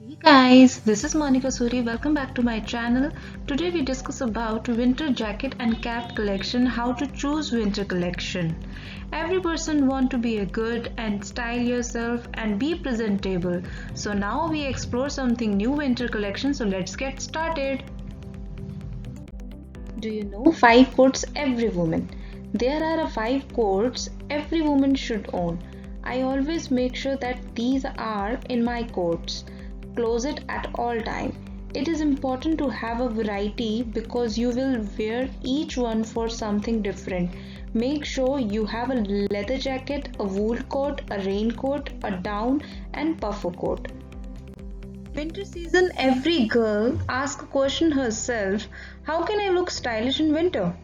Hey guys, this is Monica Suri. Welcome back to my channel. Today we discuss about winter jacket and cap collection, how to choose winter collection. Every person want to be a good and style yourself and be presentable. So now we explore something new winter collection. So let's get started. Do you know 5 coats every woman? There are 5 coats every woman should own. I always make sure that these are in my coats closet at all time. It is important to have a variety because you will wear each one for something different. Make sure you have a leather jacket, a wool coat, a raincoat, a down and puffer coat. Winter season, every girl asks a question herself, how can I look stylish in winter?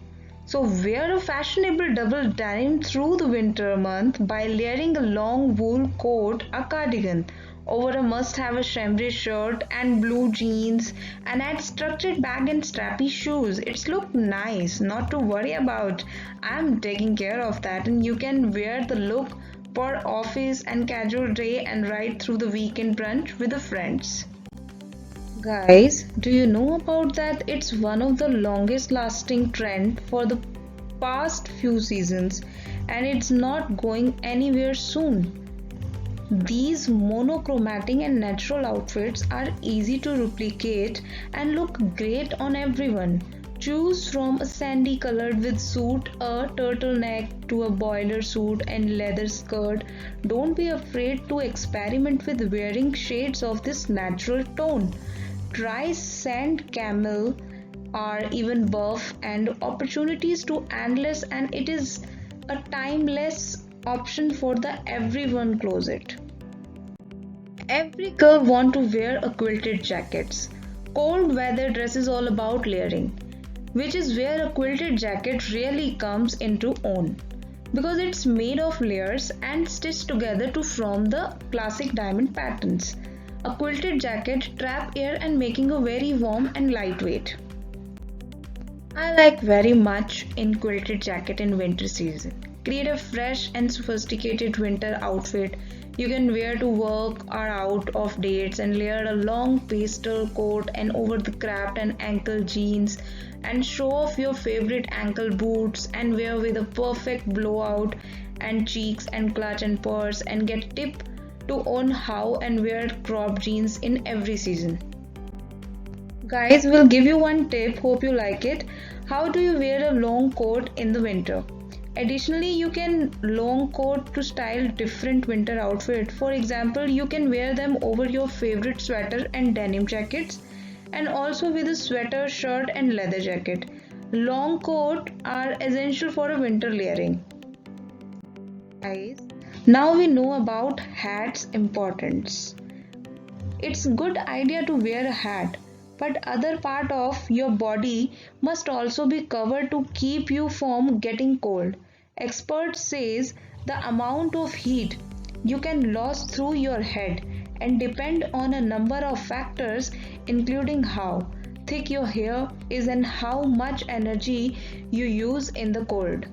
So wear a fashionable double denim through the winter month by layering a long wool coat, a cardigan, over a must-have a chambray shirt and blue jeans, and add structured bag and strappy shoes. It's look nice, not to worry about. I'm taking care of that, and you can wear the look for office and casual day and ride through the weekend brunch with the friends. Guys, do you know about that? It's one of the longest lasting trend for the past few seasons and it's not going anywhere soon. These monochromatic and natural outfits are easy to replicate and look great on everyone. Choose from a sandy colored with suit, a turtleneck to a boiler suit and leather skirt. Don't be afraid to experiment with wearing shades of this natural tone. Try sand camel or even buff and opportunities to endless and it is a timeless option for the everyone closet. Every girl want to wear a quilted jackets. Cold weather dress is all about layering, which is where a quilted jacket really comes into own because it's made of layers and stitched together to form the classic diamond patterns. A quilted jacket trap air and making a very warm and lightweight. I like very much in quilted jacket in winter season. Create a fresh and sophisticated winter outfit you can wear to work or out of dates and layer a long pastel coat and over the cropped and ankle jeans and show off your favorite ankle boots and wear with a perfect blowout and cheeks and clutch and purse and get tip to own how and wear cropped jeans in every season. Guys, we'll give you one tip, hope you like it. How do you wear a long coat in the winter? Additionally, you can long coat to style different winter outfit. For example, you can wear them over your favorite sweater and denim jackets and also with a sweater, shirt and leather jacket. Long coat are essential for a winter layering. Guys, now we know about hats importance. It's good idea to wear a hat, but other part of your body must also be covered to keep you from getting cold. Experts says the amount of heat you can lose through your head and depend on a number of factors including how thick your hair is and how much energy you use in the cold.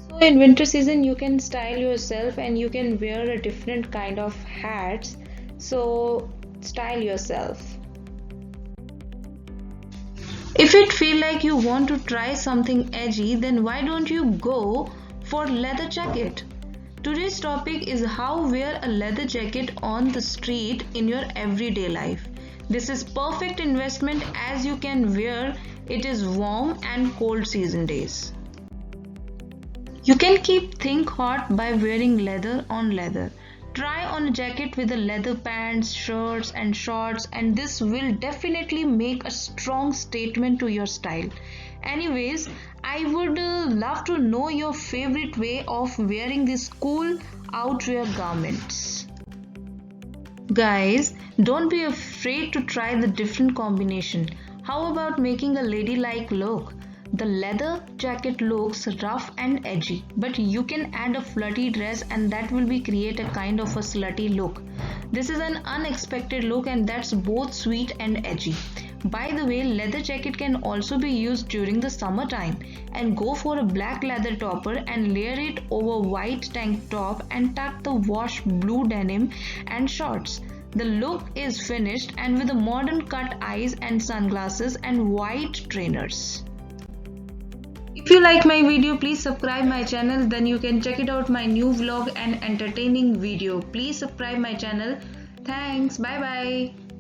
So in winter season you can style yourself and you can wear a different kind of hats. So style yourself. If it feel like you want to try something edgy, then why don't you go for leather jacket? Today's topic is how wear a leather jacket on the street in your everyday life. This is perfect investment as you can wear it is warm and cold season days. You can keep things hot by wearing leather on leather. Try on a jacket with the leather pants, shirts and shorts and this will definitely make a strong statement to your style. Anyways, I would love to know your favorite way of wearing these cool outwear garments. Guys, don't be afraid to try the different combination. How about making a ladylike look? The leather jacket looks rough and edgy, but you can add a flirty dress and that will be create a kind of a slutty look. This is an unexpected look and that's both sweet and edgy. By the way, leather jacket can also be used during the summertime and go for a black leather topper and layer it over white tank top and tuck the wash blue denim and shorts. The look is finished and with a modern cut eyes and sunglasses and white trainers. If you like my video, please subscribe my channel. Then you can check it out my new vlog and entertaining video. Please subscribe my channel. Thanks. Bye bye.